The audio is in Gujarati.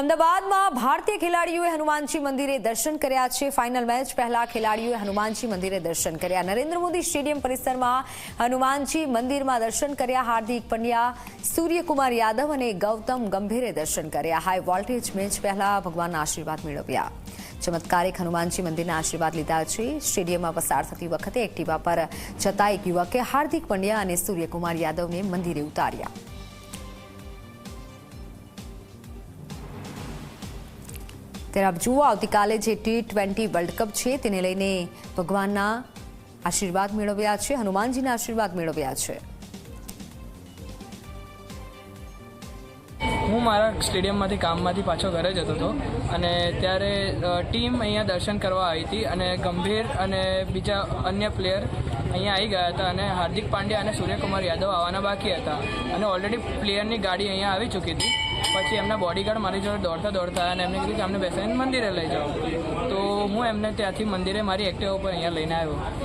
અમદાવાદમાં ભારતીય ખેલાડીઓએ હનુમાનજી મંદિરે દર્શન કર્યા છે। ફાઇનલ મેચ પહેલા ખેલાડીઓએ હનુમાનજી મંદિરે દર્શન કર્યા। નરેન્દ્ર મોદી સ્ટેડિયમ પરિસરમાં હનુમાનજી મંદિરમાં દર્શન કર્યા। હાર્દિક પંડ્યા, સૂર્યકુમાર યાદવ અને ગૌતમ ગંભીરે દર્શન કર્યા। હાઈ વોલ્ટેજ મેચ પહેલા ભગવાનના આશીર્વાદ મેળવ્યા। ચમત્કારિક હનુમાનજી મંદિરના આશીર્વાદ લીધા છે। સ્ટેડિયમમાં પસાર થતી વખતે એક્ટિવા પર જતા એક યુવકે હાર્દિક પંડ્યા અને સૂર્યકુમાર યાદવને મંદિરે ઉતાર્યા। ત્યારે આપ જુઓ, આવતીકાલે જે T20 વર્લ્ડ કપ છે તેને લઈને ભગવાનના આશીર્વાદ મેળવ્યા છે, હનુમાનજીના આશીર્વાદ મેળવ્યા છે। હું મારા સ્ટેડિયમમાંથી કામમાંથી પાછો ઘરે જતો હતો અને ત્યારે ટીમ અહીંયા દર્શન કરવા આવી હતી અને ગંભીર અને બીજા અન્ય પ્લેયર અહીંયા આવી ગયા હતા અને હાર્દિક પાંડ્યા અને સૂર્યકુમાર યાદવ આવવાના બાકી હતા અને ઓલરેડી પ્લેયરની ગાડી અહીંયા આવી ચૂકી હતી। પછી એમના બોડીગાર્ડ મારી જોડે દોડતા અને એમને કીધું કે અમને બેસાડીને મંદિરે લઈ જાઓ, તો હું એમને ત્યાંથી મંદિરે મારી એક્ટિવા ઉપર અહીંયા લઈને આવ્યો।